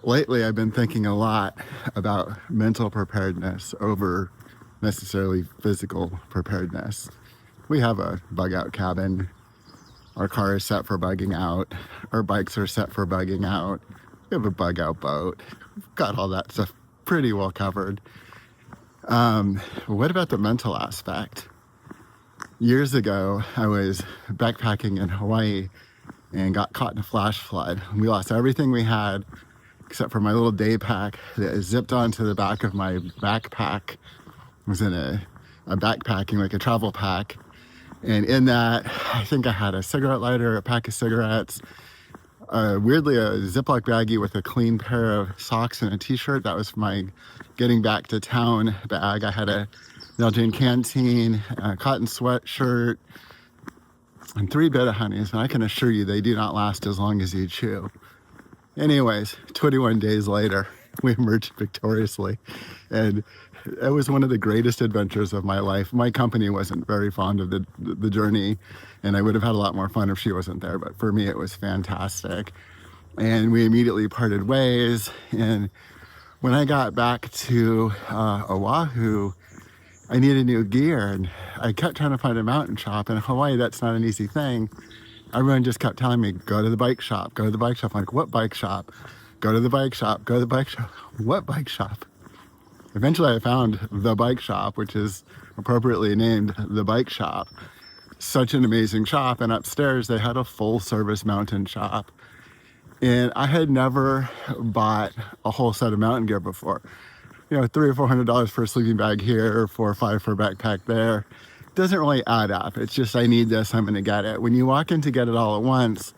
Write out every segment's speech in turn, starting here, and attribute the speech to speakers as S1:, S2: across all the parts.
S1: Lately, I've been thinking a lot about mental preparedness over necessarily physical preparedness. We have a bug out cabin. Our car is set for bugging out. Our bikes are set for bugging out. We have a bug out boat. We've got all that stuff pretty well covered. What about the mental aspect? Years ago, I was backpacking in Hawaii and got caught in a flash flood. We lost everything we had except for my little day pack that zipped onto the back of my backpack. It was in a backpacking, like a travel pack. And in that, I think I had a cigarette lighter, a pack of cigarettes, weirdly a Ziploc baggie with a clean pair of socks and a t-shirt. That was my getting back to town bag. I had a Belgian canteen, a cotton sweatshirt, and 3 betta honeys. And I can assure you they do not last as long as you chew. Anyways, 21 days later, we emerged victoriously. And it was one of the greatest adventures of my life. My company wasn't very fond of the journey, and I would have had a lot more fun if she wasn't there. But for me, it was fantastic. And we immediately parted ways. And when I got back to Oahu, I needed new gear. And I kept trying to find a mountain shop. In Hawaii, that's not an easy thing. Everyone just kept telling me, go to the bike shop, go to the bike shop. I'm like, what bike shop? Go to the bike shop, go to the bike shop. What bike shop? Eventually I found the bike shop, which is appropriately named the bike shop. Such an amazing shop. And upstairs they had a full service mountain shop. And I had never bought a whole set of mountain gear before. $300 or $400 for a sleeping bag here, 4 or 5 for a backpack there. Doesn't really add up. It's just, I need this, I'm gonna get it. When you walk in to get it all at once,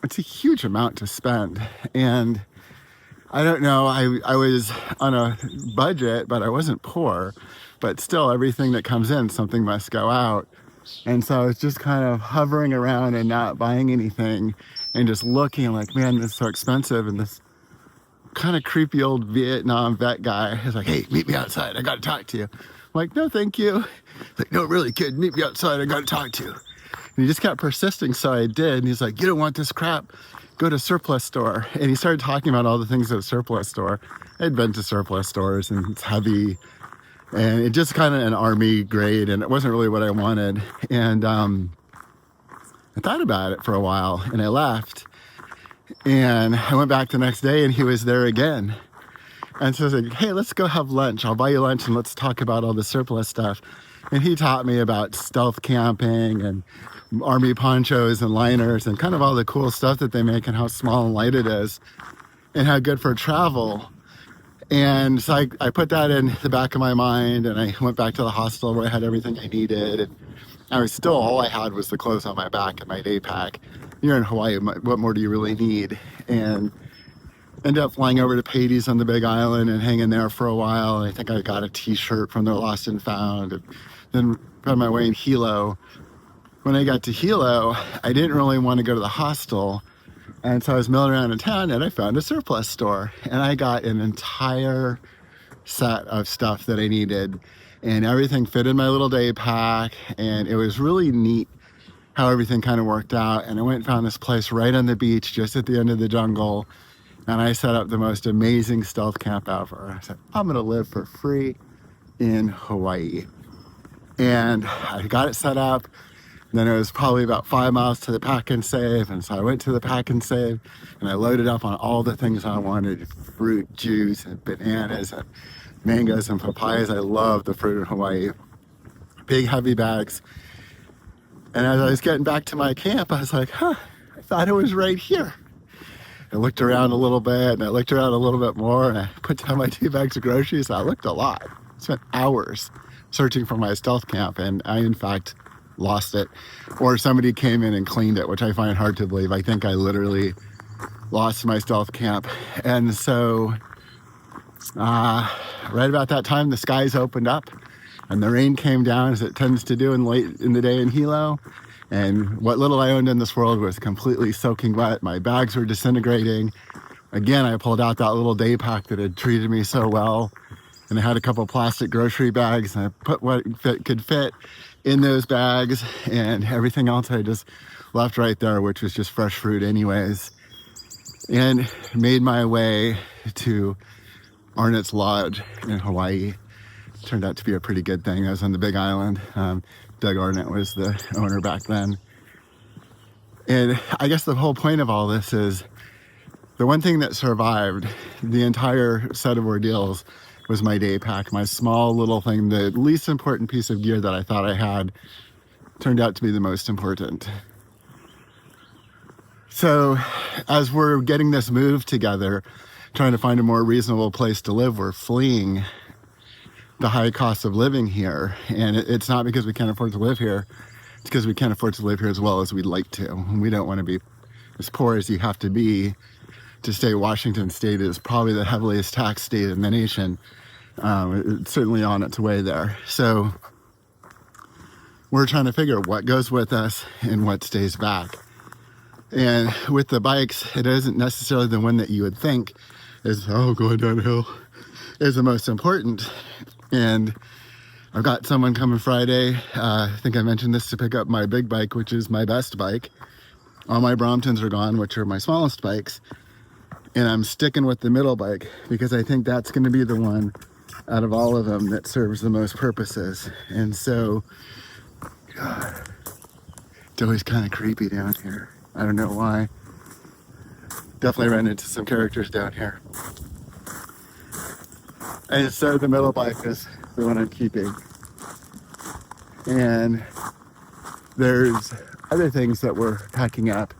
S1: it's a huge amount to spend. And I don't know, I was on a budget, but I wasn't poor. But still, everything that comes in, something must go out. And so I was just kind of hovering around and not buying anything and just looking like, man, this is so expensive. And this kind of creepy old Vietnam vet guy is like, hey, meet me outside, I gotta talk to you. I'm like, no, thank you. He's like, no, really, kid, meet me outside, I gotta talk to you. And he just kept persisting, so I did. And he's like, you don't want this crap, go to surplus store. And he started talking about all the things at a surplus store. I'd been to surplus stores, and it's heavy, and it just kind of an army grade, and it wasn't really what I wanted. And I thought about it for a while, and I left. And I went back the next day, and he was there again. And so I was like, hey, let's go have lunch. I'll buy you lunch and let's talk about all the surplus stuff. And he taught me about stealth camping and army ponchos and liners and kind of all the cool stuff that they make and how small and light it is and how good for travel. And so I put that in the back of my mind, and I went back to the hostel where I had everything I needed. And I was still, all I had was the clothes on my back and my day pack. You're in Hawaii, what more do you really need? And ended up flying over to Patey's on the Big Island and hanging there for a while. I think I got a t-shirt from their Lost and Found, and then found my way in Hilo. When I got to Hilo, I didn't really want to go to the hostel. And so I was milling around in town, and I found a surplus store. And I got an entire set of stuff that I needed. And everything fit in my little day pack. And it was really neat how everything kind of worked out. And I went and found this place right on the beach, just at the end of the jungle. And I set up the most amazing stealth camp ever. I said, I'm gonna live for free in Hawaii. And I got it set up. Then it was probably about 5 miles to the pack and save. And so I went to the pack and save, and I loaded up on all the things I wanted: fruit, juice, and bananas, and mangoes, and papayas. I love the fruit in Hawaii. Big, heavy bags. And as I was getting back to my camp, I was like, I thought it was right here. I looked around a little bit, and I looked around a little bit more, and I put down my 2 bags of groceries. I looked a lot. I spent hours searching for my stealth camp, and I, in fact, lost it. Or somebody came in and cleaned it, which I find hard to believe. I think I literally lost my stealth camp. And so right about that time, the skies opened up, and the rain came down, as it tends to do late in the day in Hilo. And what little I owned in this world was completely soaking wet. My bags were disintegrating. Again, I pulled out that little day pack that had treated me so well. And I had a couple plastic grocery bags, and I put what could fit in those bags, and everything else I just left right there, which was just fresh fruit anyways. and made my way to Arnott's Lodge in Hawaii. Turned out to be a pretty good thing. I was on the Big Island. Doug Arnott was the owner back then. And I guess the whole point of all this is the one thing that survived the entire set of ordeals was my Daypack, my small little thing, the least important piece of gear that I thought I had turned out to be the most important. So as we're getting this move together, trying to find a more reasonable place to live, we're fleeing the high cost of living here. And it's not because we can't afford to live here. It's because we can't afford to live here as well as we'd like to. We don't want to be as poor as you have to be to stay. Washington State is probably the heaviest taxed state in the nation. It's certainly on its way there. So we're trying to figure what goes with us and what stays back. And with the bikes, it isn't necessarily the one that you would think is, oh, going downhill is the most important. And I've got someone coming Friday, I think I mentioned this, to pick up my big bike, which is my best bike. All my Bromptons are gone, which are my smallest bikes. And I'm sticking with the middle bike because I think that's going to be the one out of all of them that serves the most purposes. And so, God, it's always kind of creepy down here. I don't know why. Definitely ran into some characters down here. And so the middle bike is the one I'm keeping. And there's other things that we're packing up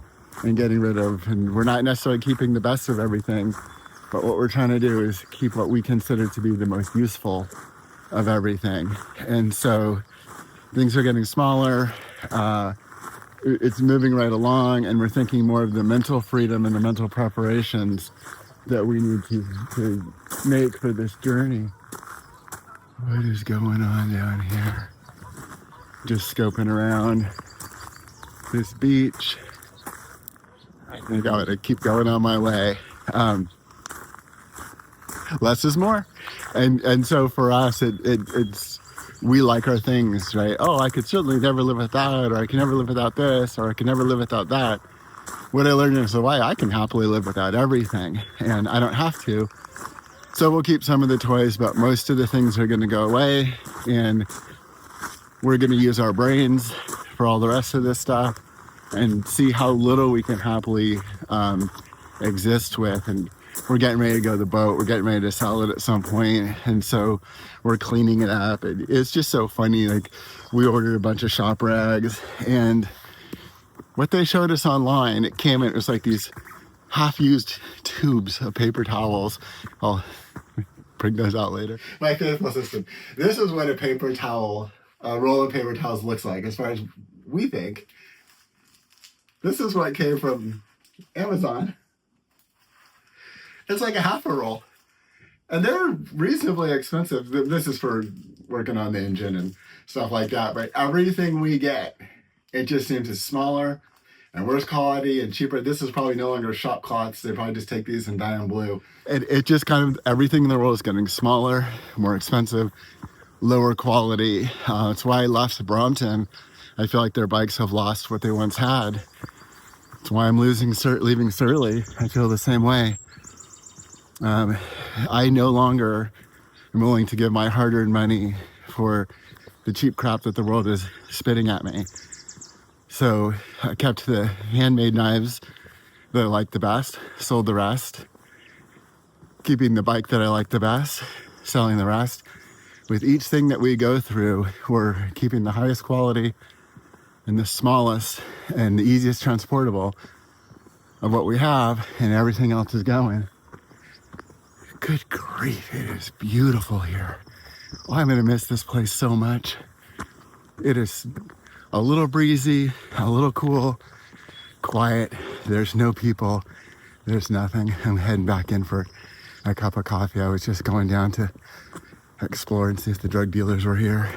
S1: and getting rid of. And we're not necessarily keeping the best of everything, but what we're trying to do is keep what we consider to be the most useful of everything. And so things are getting smaller. It's moving right along, and we're thinking more of the mental freedom and the mental preparations that we need to make for this journey. What is going on down here? Just scoping around this beach. I think I'm gonna keep going on my way. Less is more, and so for us, it's we like our things, right? Oh, I could certainly never live without, or I can never live without this, or I can never live without that. What I learned in Hawaii, I can happily live without everything, and I don't have to. So we'll keep some of the toys, but most of the things are going to go away, and we're going to use our brains for all the rest of this stuff and see how little we can happily exist with. And we're getting ready to go to the boat. We're getting ready to sell it at some point, and so we're cleaning it up. It's just so funny. Like, we ordered a bunch of shop rags, and what they showed us online, it was like these half-used tubes of paper towels. I'll bring those out later. My faithful system. This is what a paper towel, a roll of paper towels looks like, as far as we think. This is what came from Amazon. It's like a half a roll. And they're reasonably expensive. This is for working on the engine and stuff like that. But everything we get, it just seems it's smaller and worse quality and cheaper. This is probably no longer shop cloths. They probably just take these and dye them blue. It just kind of, everything in the world is getting smaller, more expensive, lower quality. That's why I left Brompton. I feel like their bikes have lost what they once had. That's why I'm leaving Surly. I feel the same way. I no longer am willing to give my hard-earned money for the cheap crap that the world is spitting at me. So I kept the handmade knives that I like the best, sold the rest, keeping the bike that I like the best, selling the rest. With each thing that we go through, we're keeping the highest quality and the smallest and the easiest transportable of what we have, and everything else is going. Good grief, it is beautiful here. Oh, I'm gonna miss this place so much. It is a little breezy, a little cool, quiet. There's no people, there's nothing. I'm heading back in for a cup of coffee. I was just going down to explore and see if the drug dealers were here.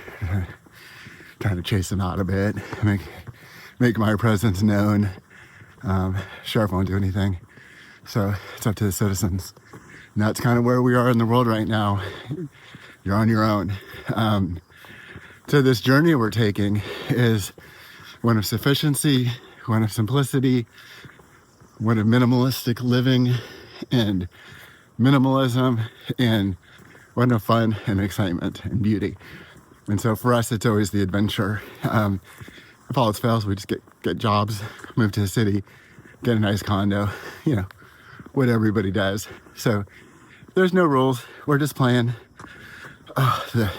S1: Trying to chase them out a bit, make my presence known. Sheriff won't do anything, so it's up to the citizens. And that's kind of where we are in the world right now. You're on your own. So this journey we're taking is one of sufficiency, one of simplicity, what a minimalistic living and minimalism and what a fun and excitement and beauty. And so for us, it's always the adventure. If all else fails, we just get jobs, move to the city, get a nice condo, you know, what everybody does. So there's no rules. We're just playing. Oh,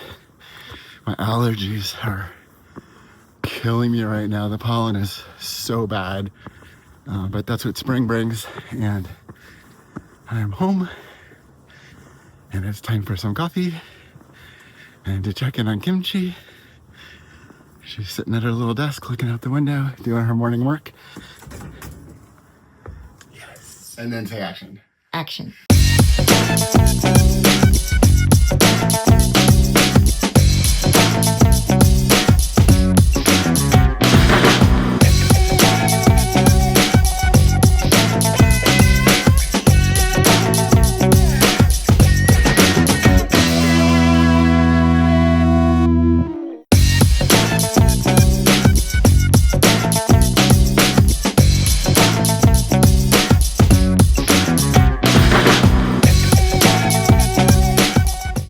S1: my allergies are killing me right now. The pollen is so bad. But that's what spring brings. And I am home. And it's time for some coffee. And to check in on Kimchi. She's sitting at her little desk looking out the window, doing her morning work. Yes. And then say action.
S2: Action.